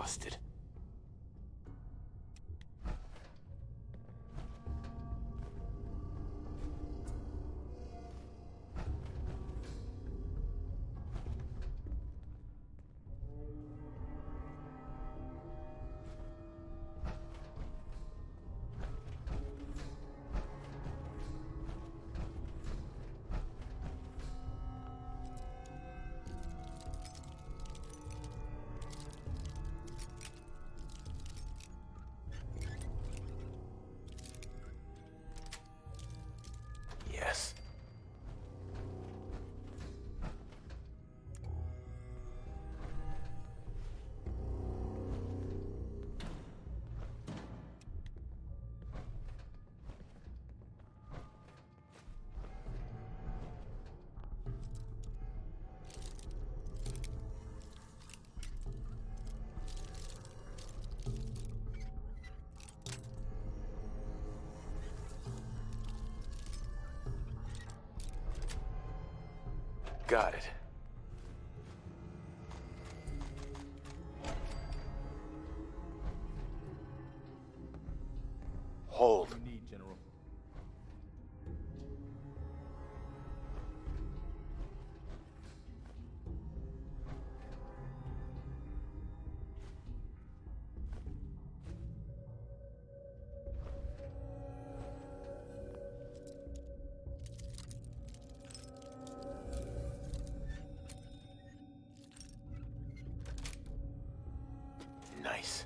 exhausted. Yes. Got it. Hold. What do you need, General? Nice.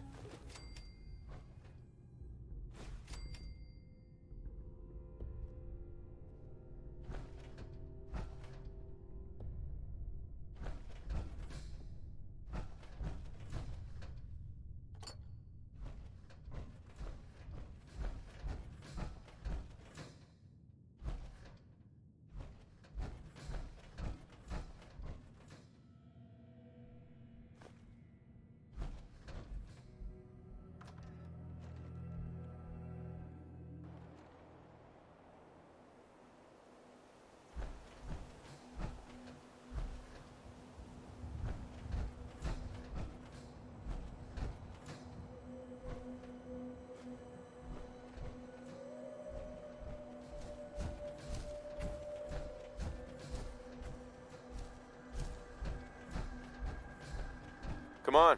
Come on.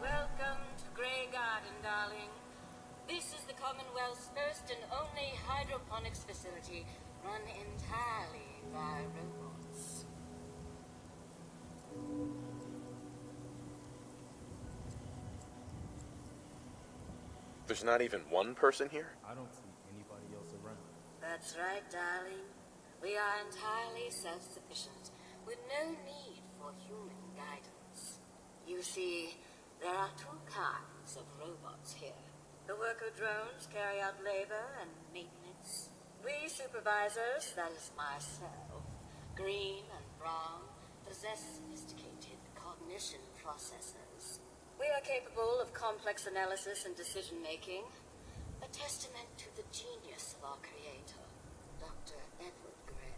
Welcome to Grey Garden, darling. This is the Commonwealth's first and only hydroponics facility run entirely by robots. There's not even one person here? I don't see anybody else around. That's right, darling. We are entirely self-sufficient, with no need for human guidance. You see, there are two kinds of robots here. The worker drones carry out labor and maintenance. We supervisors, that is myself, green and brown, possess sophisticated cognition processors. We are capable of complex analysis and decision-making, a testament to the genius of our creator, Dr. Edward Gray.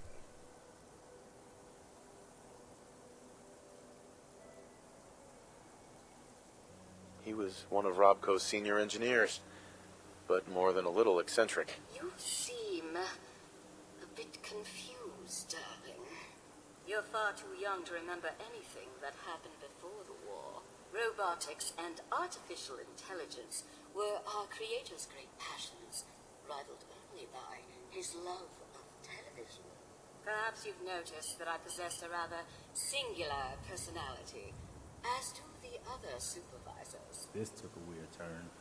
He was one of Robco's senior engineers, but more than a little eccentric. You seem a bit confused, darling. You're far too young to remember anything that happened before the war. Robotics and artificial intelligence were our creator's great passions, rivaled only by his love of television. Perhaps you've noticed that I possess a rather singular personality, as do the other supervisors. This took a weird turn.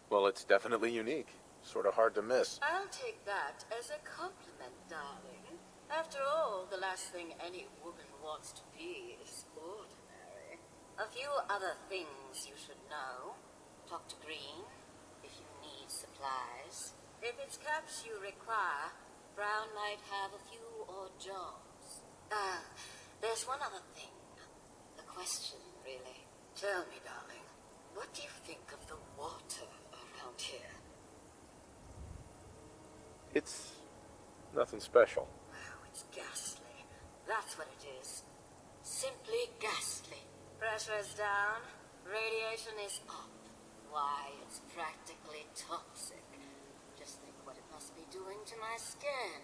Well, it's definitely unique. Sort of hard to miss. I'll take that as a compliment, darling. After all, the last thing any woman wants to be is ordinary. A few other things you should know. Talk to Green if you need supplies. If it's cups you require, Brown might have a few odd jobs. There's one other thing. A question, really. Tell me, darling, what do you think of the water around here? It's nothing special. Oh, it's ghastly. That's what it is. Simply ghastly. Pressure's down. Radiation is up. Why, it's practically toxic. Just think what it must be doing to my skin.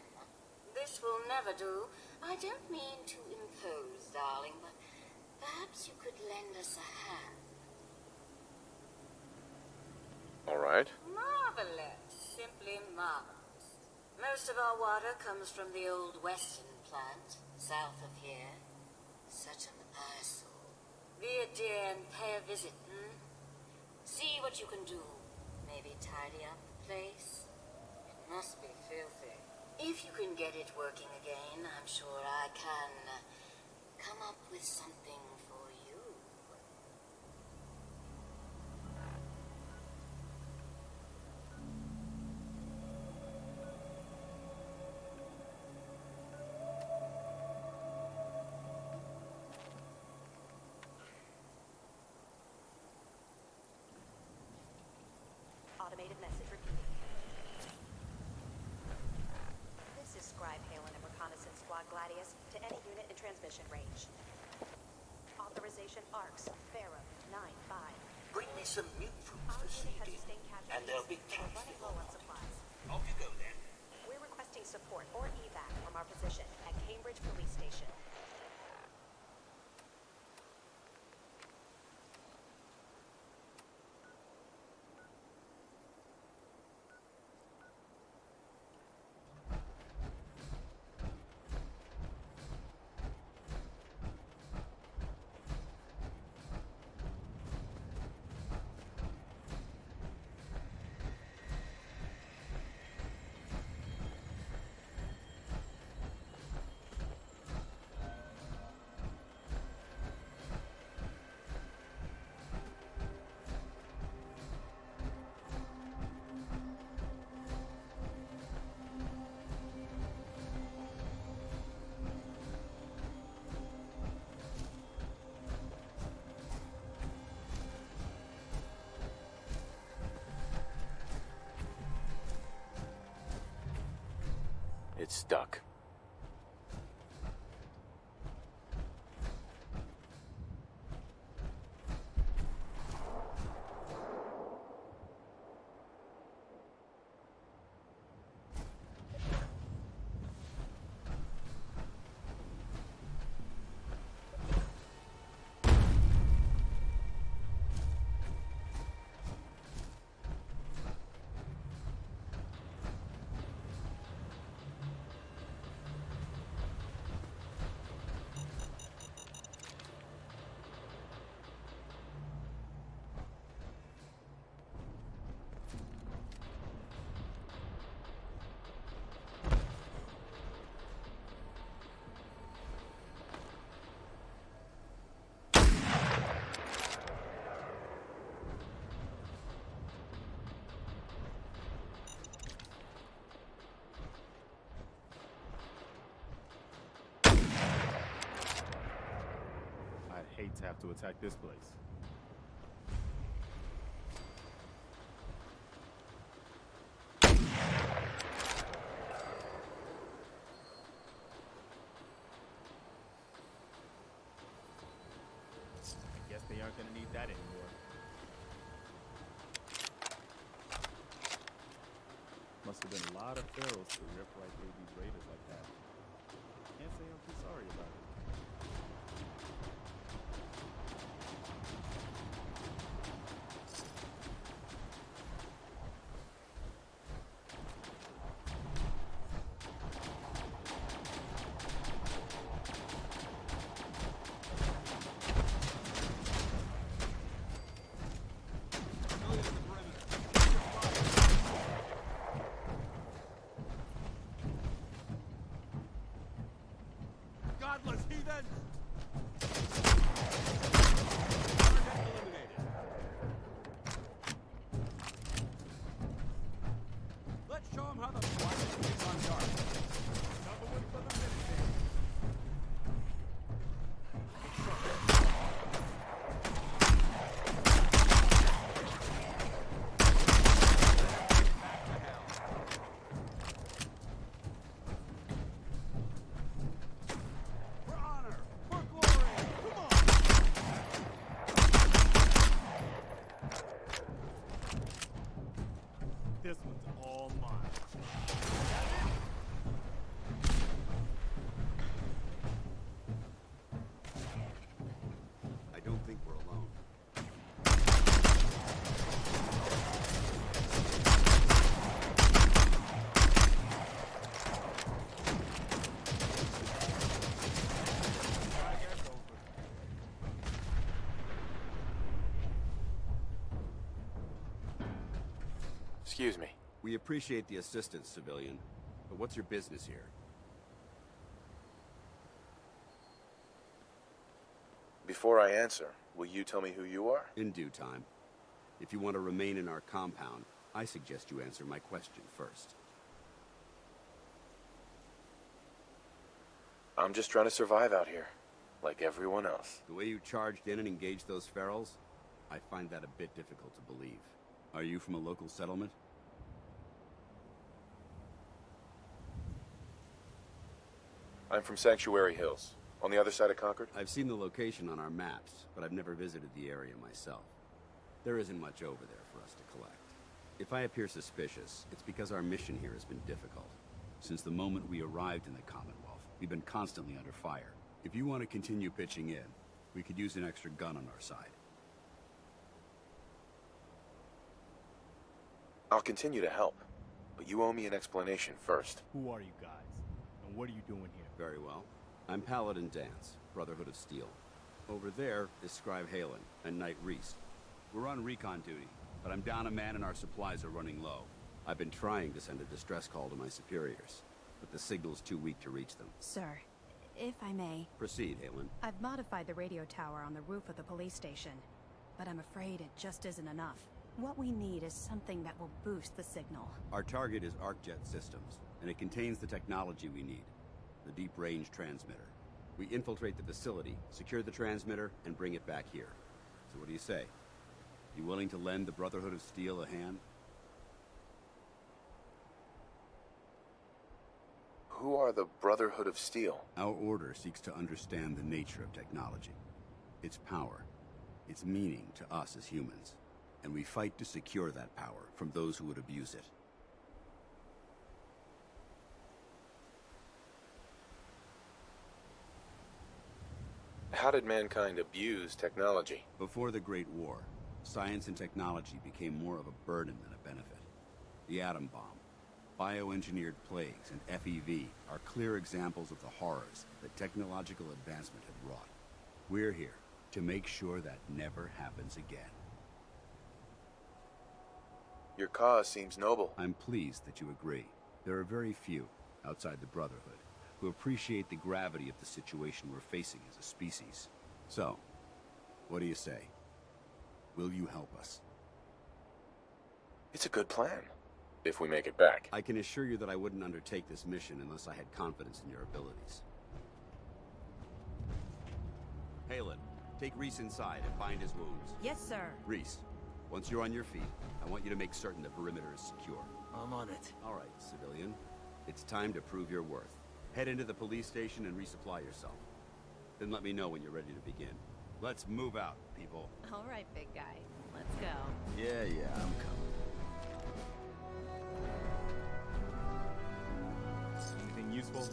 This will never do. I don't mean to impose, darling, but perhaps you could lend us a hand. All right. Marvelous. Simply marvelous. Most of our water comes from the old Western plant, south of here. Such an eyesore. Be a dear and pay a visit, hmm? See what you can do. Maybe tidy up the place. It must be filthy. If you can get it working again, I'm sure I can come up with something for you. Automated message repeating. This is Scribe Halen and Reconnaissance Squad Gladius to any unit in transmission range. Authorization ARCS, Pharaoh 9-5. Bring me some mute fruits Our for unit has seeding, sustained casualties, and there'll be but we're cats running to low go on on. supplies. Off you go then. We're requesting support or evac from our position at Cambridge Police Station. It's stuck. I'd hate to have to attack this place. I guess they aren't gonna need that anymore. Must have been a lot of pharaohs to rip right through these raiders like that. Can't say I'm too sorry about it. Godless heathens! Let's Excuse me. We appreciate the assistance, civilian. But what's your business here? Before I answer, will you tell me who you are? In due time. If you want to remain in our compound, I suggest you answer my question first. I'm just trying to survive out here, like everyone else. The way you charged in and engaged those ferals, I find that a bit difficult to believe. Are you from a local settlement? I'm from Sanctuary Hills, on the other side of Concord. I've seen the location on our maps, but I've never visited the area myself. There isn't much over there for us to collect. If I appear suspicious, it's because our mission here has been difficult. Since the moment we arrived in the Commonwealth, we've been constantly under fire. If you want to continue pitching in, we could use an extra gun on our side. I'll continue to help, but you owe me an explanation first. Who are you guys? And what are you doing here? Very well. I'm Paladin Dance, Brotherhood of Steel. Over there is Scribe Halen and Knight Reese. We're on recon duty, but I'm down a man and our supplies are running low. I've been trying to send a distress call to my superiors, but the signal's too weak to reach them. Sir, if I may. Proceed, Halen. I've modified the radio tower on the roof of the police station, but I'm afraid it just isn't enough. What we need is something that will boost the signal. Our target is ArcJet Systems, and it contains the technology we need. The deep-range transmitter. We infiltrate the facility, secure the transmitter, and bring it back here. So what do you say? You willing to lend the Brotherhood of Steel a hand? Who are the Brotherhood of Steel? Our order seeks to understand the nature of technology, its power, its meaning to us as humans, and we fight to secure that power from those who would abuse it. How did mankind abuse technology? Before the Great War, science and technology became more of a burden than a benefit. The atom bomb, bioengineered plagues, and FEV are clear examples of the horrors that technological advancement had wrought. We're here to make sure that never happens again. Your cause seems noble. I'm pleased that you agree. There are very few, outside the Brotherhood, who appreciate the gravity of the situation we're facing as a species. So, what do you say? Will you help us? It's a good plan, if we make it back. I can assure you that I wouldn't undertake this mission unless I had confidence in your abilities. Halen, take Reese inside and bind his wounds. Yes, sir. Reese, once you're on your feet, I want you to make certain the perimeter is secure. I'm on it. All right, civilian. It's time to prove your worth. Head into the police station and resupply yourself. Then let me know when you're ready to begin. Let's move out, people. All right, big guy. Let's go. Yeah, I'm coming. Anything useful?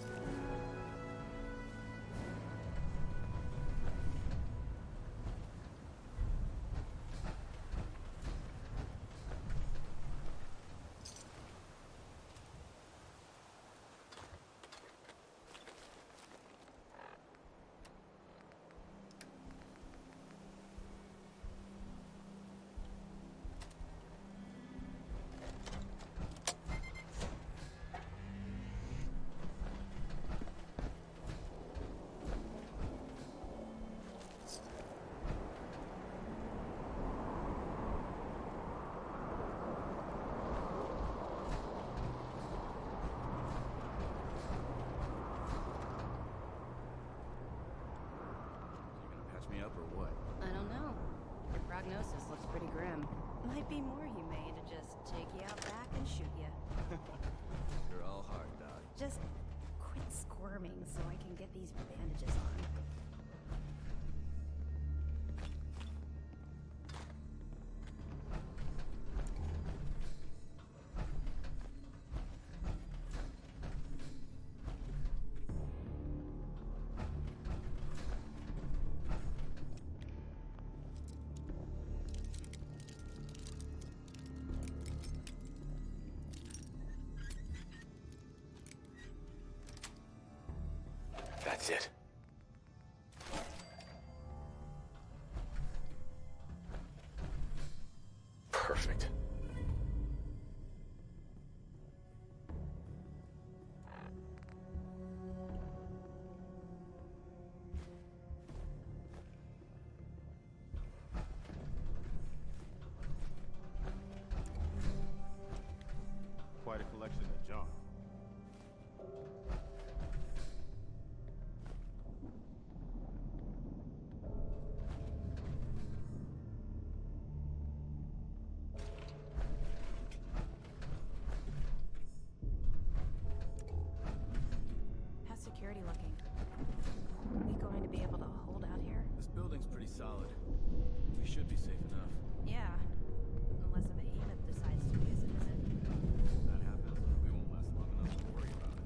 Me up or what? I don't know. Your prognosis looks pretty grim. Might be more humane to just take you out back and shoot you. You're all hard, dog. Just quit squirming so I can get these bandages on. That's it. Perfect. jaunt. How's security looking? We going to be able to hold out here? This building's pretty solid. We should be safe enough. Yeah. Unless a behemoth decides to pay us a visit. If that happens, we won't last long enough to worry about it.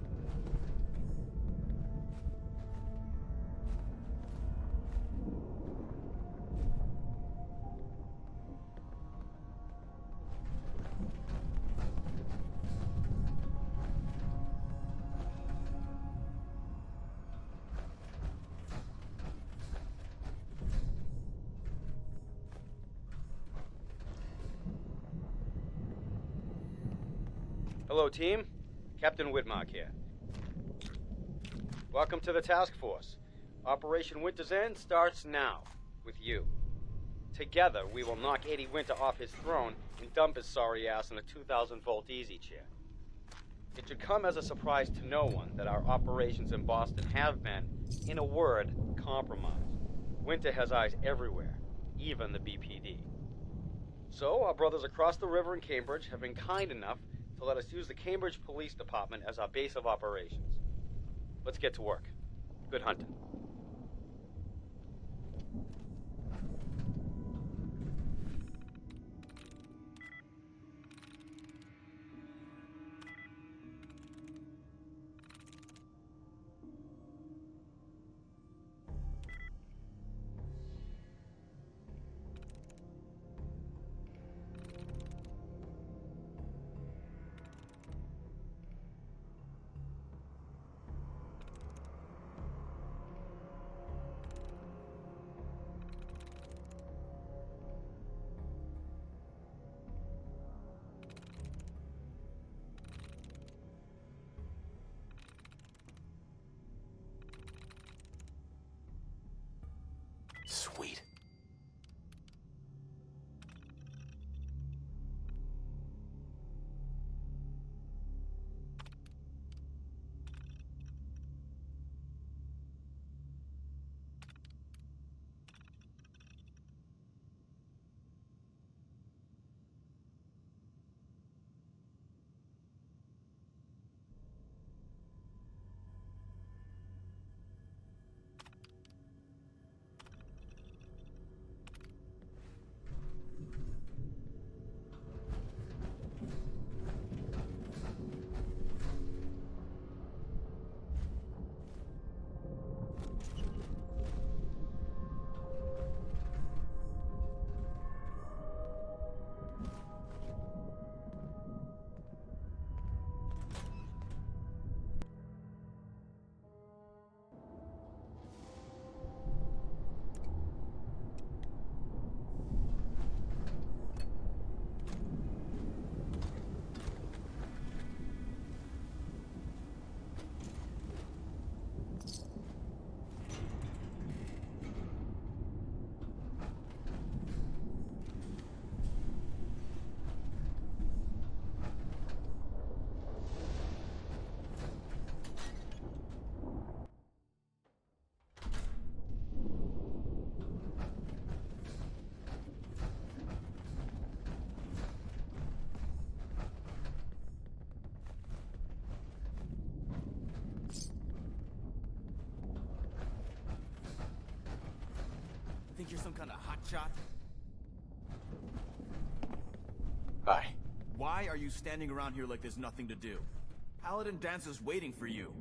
Hello, team. Captain Whitmark here. Welcome to the task force. Operation Winter's End starts now, with you. Together, we will knock Eddie Winter off his throne and dump his sorry ass in a 2,000-volt easy chair. It should come as a surprise to no one that our operations in Boston have been, in a word, compromised. Winter has eyes everywhere, even the BPD. So, our brothers across the river in Cambridge have been kind enough to let us use the Cambridge Police Department as our base of operations. Let's get to work. Good hunting. Sweet. Think you're some kind of hotshot? Hi. Why are you standing around here like there's nothing to do? Paladin Dancer's waiting for you.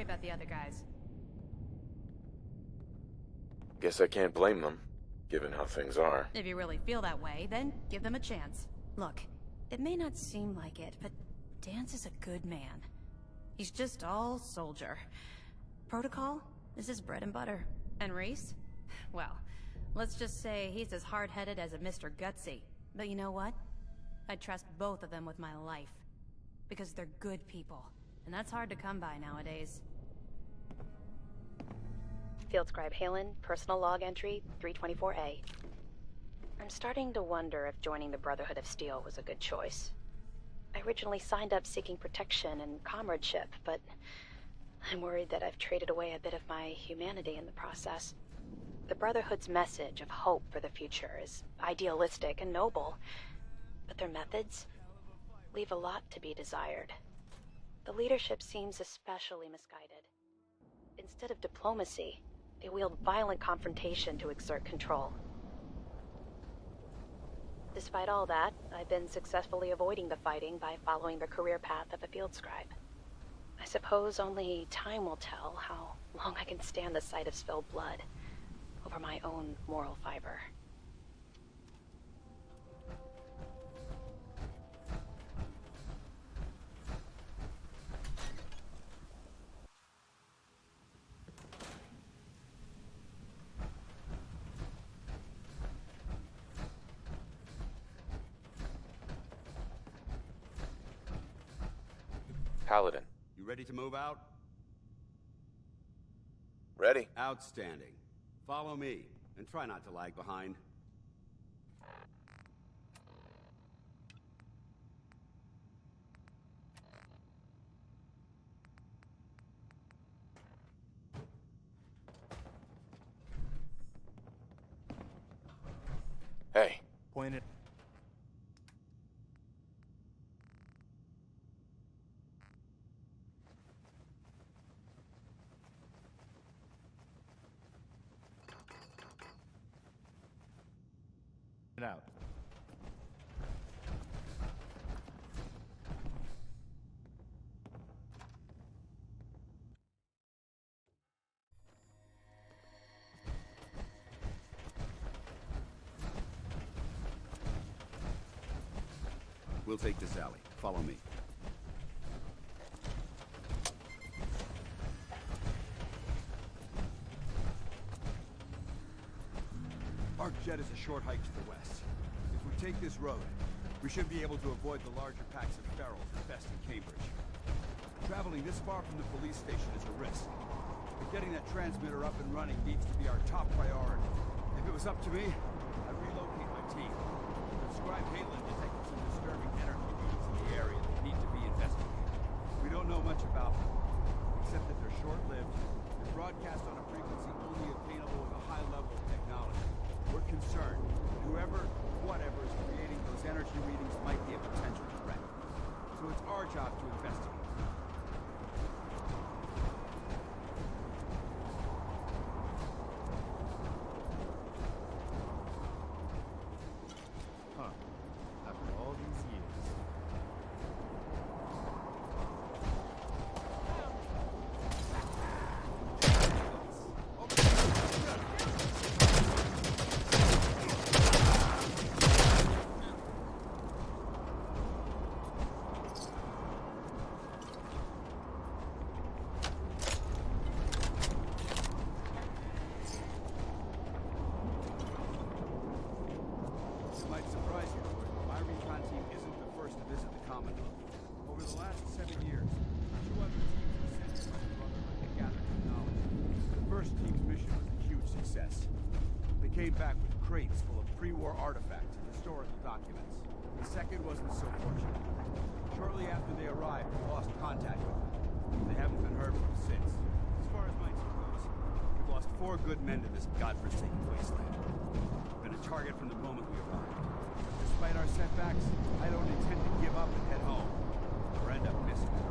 about the other guys. Guess I can't blame them, given how things are. If you really feel that way, then give them a chance. Look, it may not seem like it, but Dance is a good man. He's just all soldier. Protocol is his bread and butter. And Reese? Well, let's just say he's as hard-headed as a Mr. Gutsy. But you know what? I trust both of them with my life. Because they're good people. And that's hard to come by nowadays. Field Scribe Halen, personal log entry 324A. I'm starting to wonder if joining the Brotherhood of Steel was a good choice. I originally signed up seeking protection and comradeship, but I'm worried that I've traded away a bit of my humanity in the process. The Brotherhood's message of hope for the future is idealistic and noble, but their methods leave a lot to be desired. The leadership seems especially misguided. Instead of diplomacy, they wield violent confrontation to exert control. Despite all that, I've been successfully avoiding the fighting by following the career path of a field scribe. I suppose only time will tell how long I can stand the sight of spilled blood over my own moral fiber. Paladin. You ready to move out? Ready? Outstanding. Follow me, and try not to lag behind. Hey. Point it. Out. We'll take this alley. Follow me. Arcjet is a short hike to the west. If we take this road, we should be able to avoid the larger packs of ferals infesting Cambridge. Traveling this far from the police station is a risk, but getting that transmitter up and running needs to be our top priority. If it was up to me, I'd relocate my team. Scribe Halen detected some disturbing energy beams in the area that need to be investigated. We don't know much about them, except that they're short-lived and broadcast on a frequency only obtainable with a high level of technology. We're concerned that whoever, whatever is creating those energy readings might be a potential threat. So it's our job to investigate. Huh. After all these years. Might surprise you, but my recon team isn't the first to visit the Commonwealth. Over the last 7 years, 2 other teams were sent to the Brotherhood to gather technology. The first team's mission was a huge success. They came back with crates full of pre-war artifacts and historical documents. The second wasn't so fortunate. Shortly after they arrived, we lost contact with them. They haven't been heard from since. As far as my team goes, we've lost 4 good men to this godforsaken wasteland. We've been a target from the moment we arrived. Despite our setbacks, I don't intend to give up and head home, or end up missing it.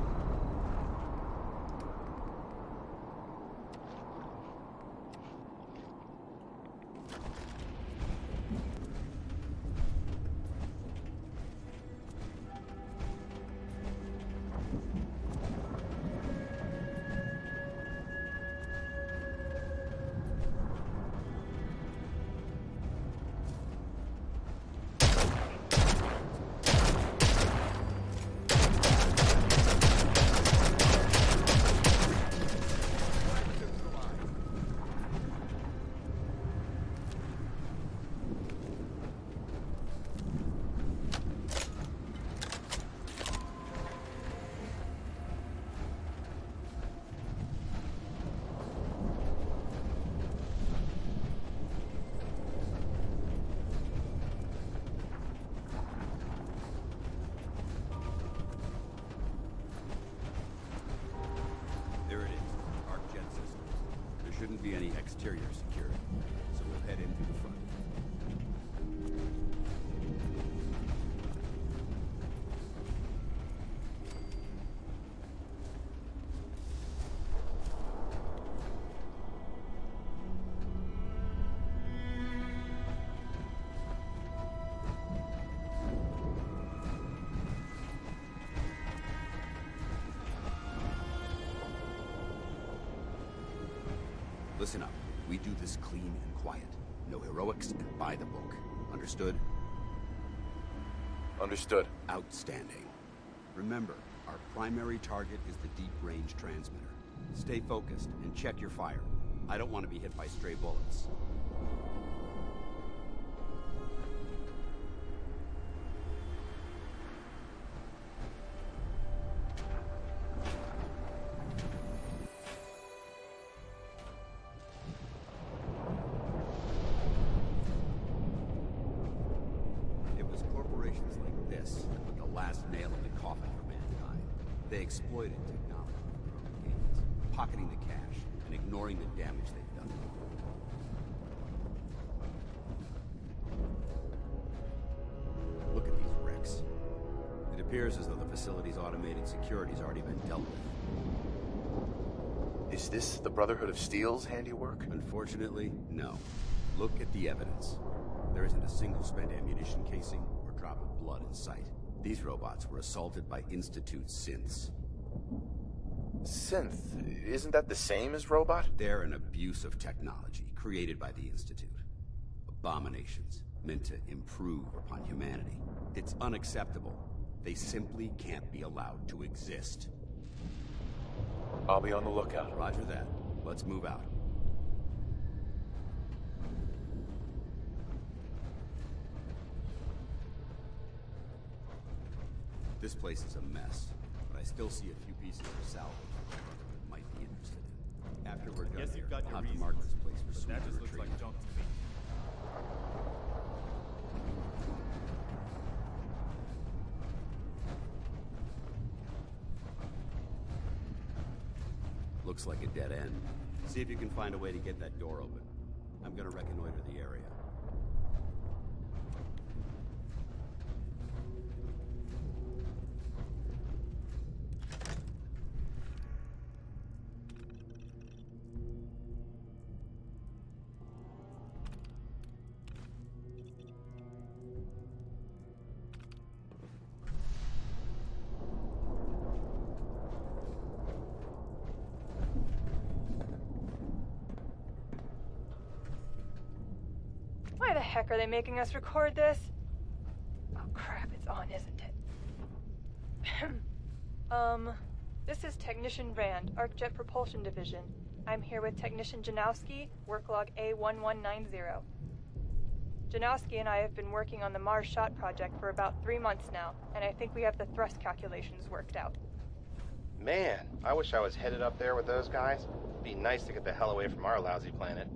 be any exterior security, so we'll head in through the front. Listen up. We do this clean and quiet. No heroics and by the book. Understood? Understood. Outstanding. Remember, our primary target is the deep-range transmitter. Stay focused and check your fire. I don't want to be hit by stray bullets. They exploited technology for their own gains, pocketing the cash and ignoring the damage they've done. Look at these wrecks. It appears as though the facility's automated security's already been dealt with. Is this the Brotherhood of Steel's handiwork? Unfortunately, no. Look at the evidence. There isn't a single spent ammunition casing or drop of blood in sight. These robots were assaulted by Institute synths. Synth? Isn't that the same as robot? They're an abuse of technology created by the Institute. Abominations meant to improve upon humanity. It's unacceptable. They simply can't be allowed to exist. I'll be on the lookout. Roger that. Let's move out. This place is a mess, but I still see a few pieces of salvage that might be interested in. After we're done Guess here, you've got your I'll have to reasons, mark this place for but sweet that just looks retreat. like junk to me. Looks like a dead end. See if you can find a way to get that door open. I'm gonna reconnoiter the area. Why the heck are they making us record this? Oh crap, it's on, isn't it? This is Technician Rand, ArcJet Propulsion Division. I'm here with Technician Janowski, work log A1190. Janowski and I have been working on the Mars Shot project for about 3 months now, and I think we have the thrust calculations worked out. Man, I wish I was headed up there with those guys. It'd be nice to get the hell away from our lousy planet.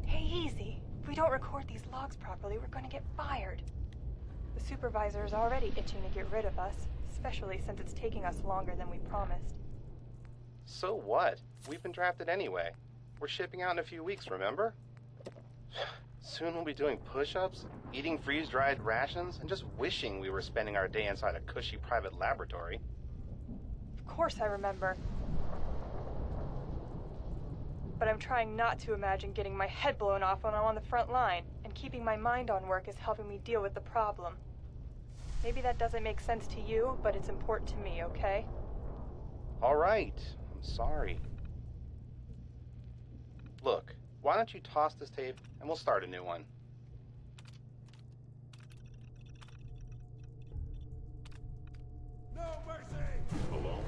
Hey, easy. If we don't record these logs properly, we're gonna get fired. The supervisor is already itching to get rid of us, especially since it's taking us longer than we promised. So what? We've been drafted anyway. We're shipping out in a few weeks, remember? Soon we'll be doing push-ups, eating freeze-dried rations, and just wishing we were spending our day inside a cushy private laboratory. Of course I remember. But I'm trying not to imagine getting my head blown off when I'm on the front line, and keeping my mind on work is helping me deal with the problem. Maybe that doesn't make sense to you, but it's important to me, okay? All right, I'm sorry. Look, why don't you toss this tape and we'll start a new one. No mercy! Hello?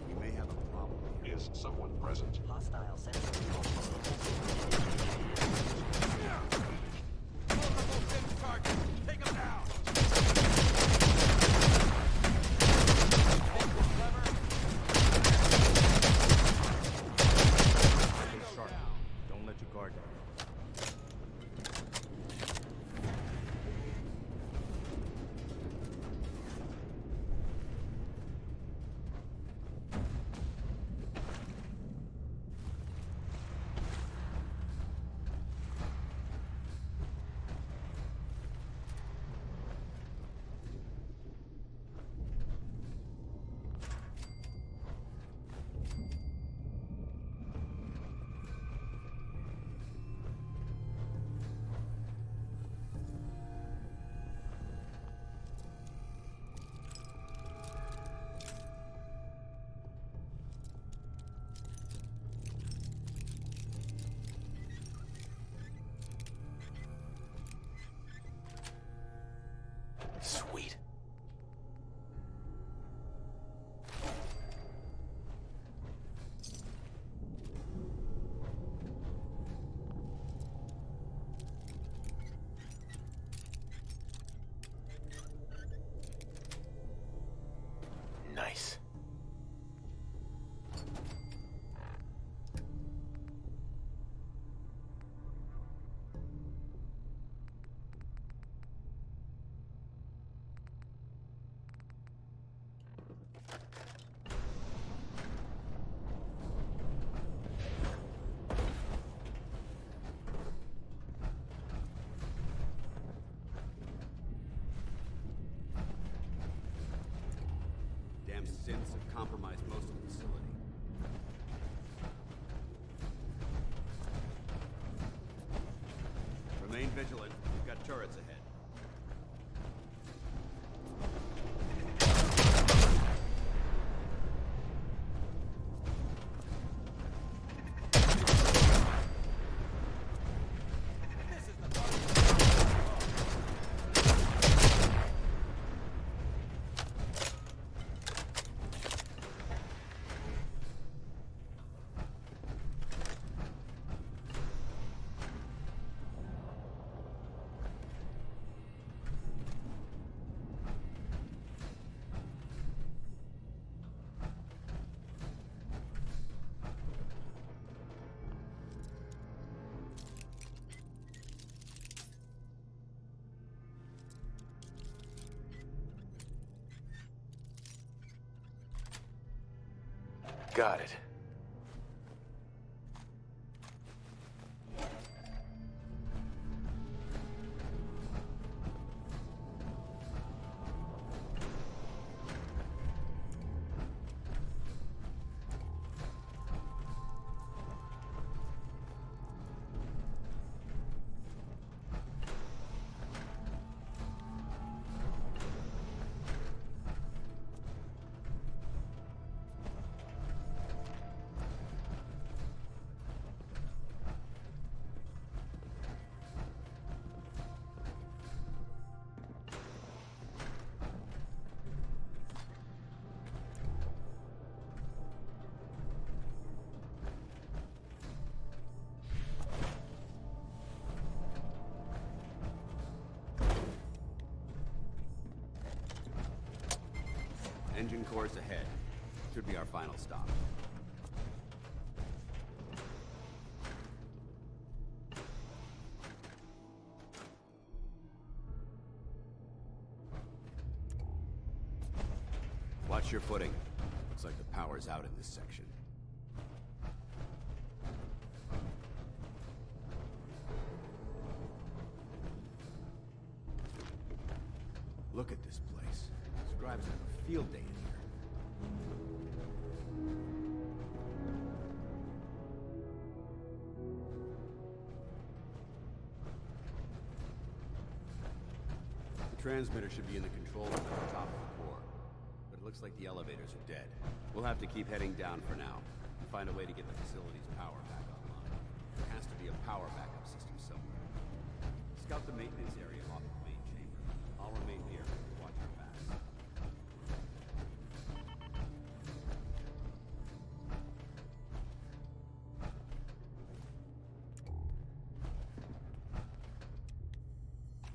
We may have a problem. Is someone present? Hostile sensor. Take him down! Sweet. Nice. Damn synths have compromised most of the facility. Remain vigilant. We've got turrets ahead. Got it. Engine cores ahead. Should be our final stop. Watch your footing. Looks like the power's out in this section. Look at this place. Scribes have a field day in here. The transmitter should be in the control room at the top of the core. But it looks like the elevators are dead. We'll have to keep heading down for now and find a way to get the facility's power back online. There has to be a power backup system somewhere. Scout the maintenance area off the main chamber. I'll remain here to watch our backs.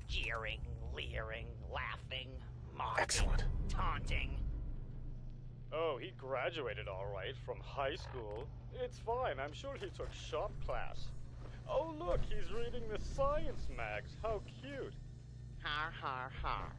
Jeering, leering, laughing, mocking, Excellent. taunting. Oh, he graduated all right from high school. It's fine, I'm sure he took shop class. Oh look, he's reading the science mags. How cute. Har har har.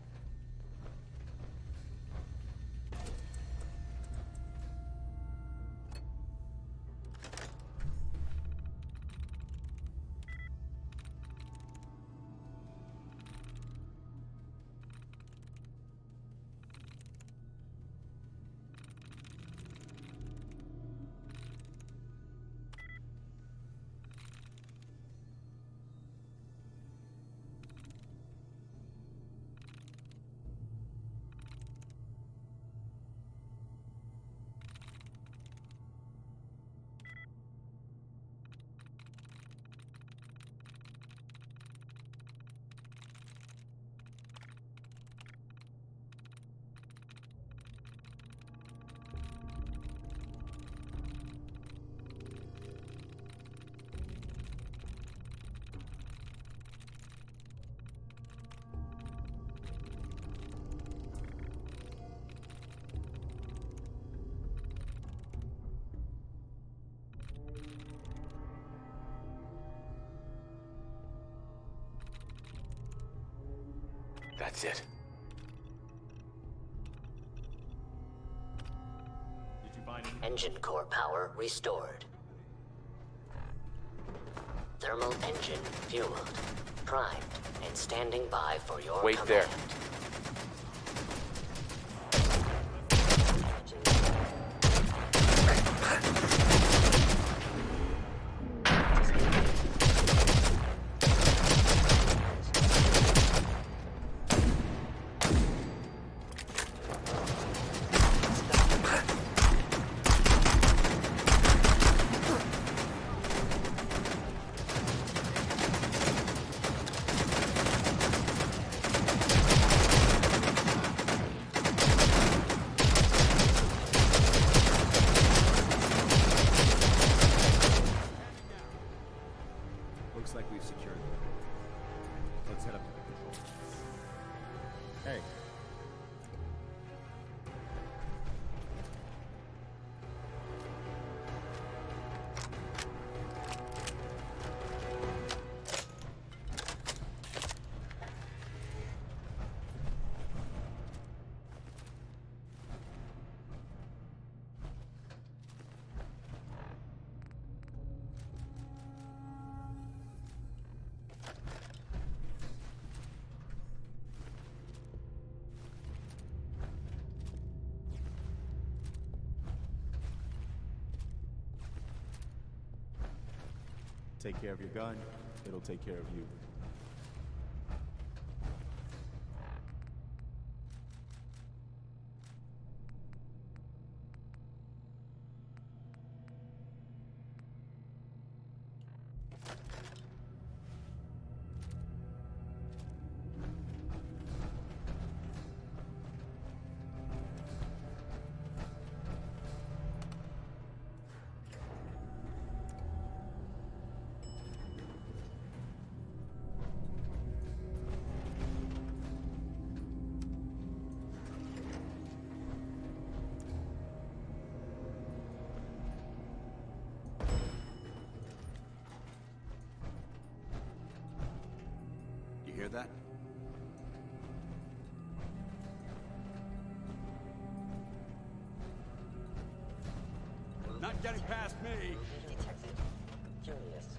That's it. Did you find any? Engine core power restored. Thermal engine fueled, primed, and standing by for your Wait command. there. Looks like we've secured them. Let's head up to the control room. Hey. Take care of your gun, it'll take care of you. You hear that? Not getting past me! Detected. Curious.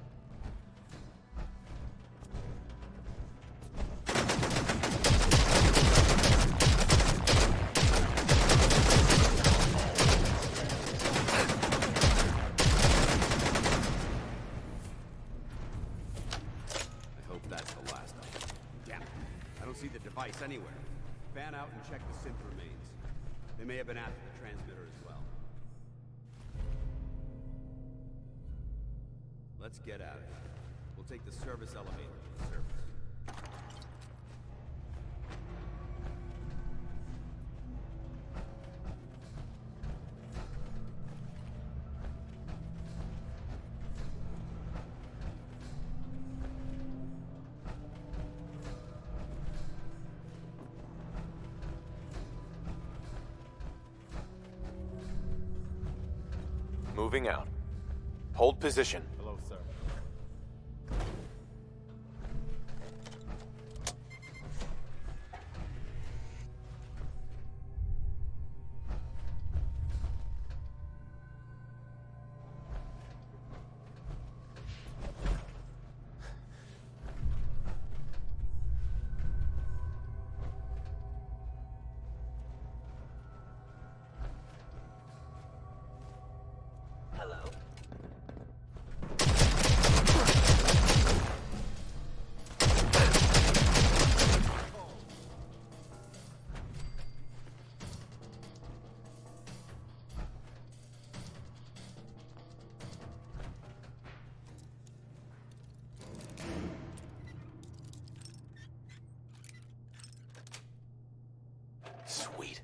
I hope that's the last of them. Damn it. I don't see the device anywhere. Fan out and check the synth remains. They may have been after the transmitter as well. Let's get at it. We'll take the service elevator to the surface. Moving out. Hold position. Hello, sir. Hello? Sweet.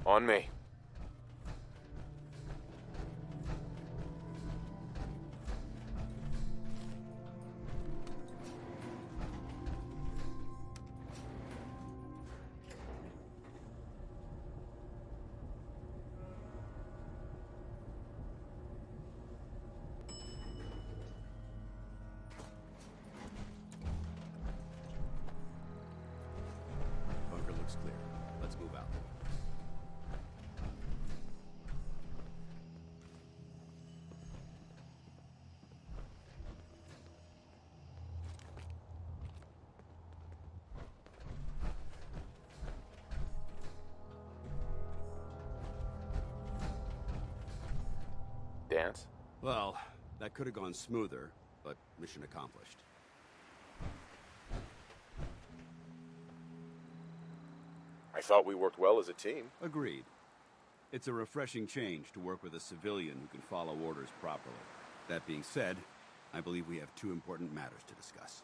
On me. Bunker looks clear. Let's move out. Dance? Well, that could have gone smoother, but mission accomplished. I thought we worked well as a team. Agreed. It's a refreshing change to work with a civilian who can follow orders properly. That being said, I believe we have two important matters to discuss.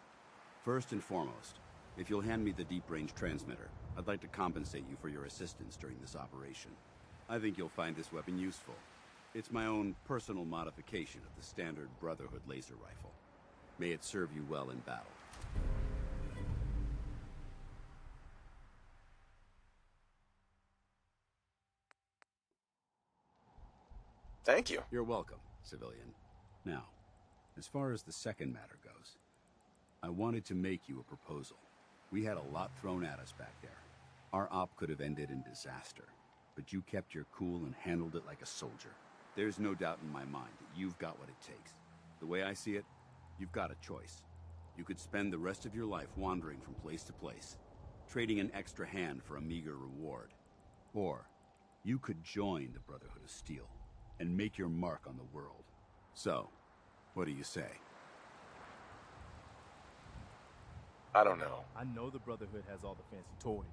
First and foremost, if you'll hand me the deep-range transmitter, I'd like to compensate you for your assistance during this operation. I think you'll find this weapon useful. It's my own personal modification of the standard Brotherhood laser rifle. May it serve you well in battle. Thank you. You're welcome, civilian. Now, as far as the second matter goes, I wanted to make you a proposal. We had a lot thrown at us back there. Our op could have ended in disaster, but you kept your cool and handled it like a soldier. There's no doubt in my mind that you've got what it takes. The way I see it, you've got a choice. You could spend the rest of your life wandering from place to place, trading an extra hand for a meager reward. Or, you could join the Brotherhood of Steel and make your mark on the world. So, what do you say? I don't know. I know the Brotherhood has all the fancy toys,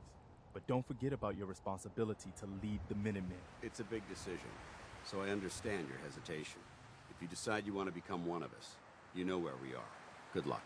but don't forget about your responsibility to lead the Minutemen. It's a big decision, so I understand your hesitation. If you decide you want to become one of us, you know where we are. Good luck.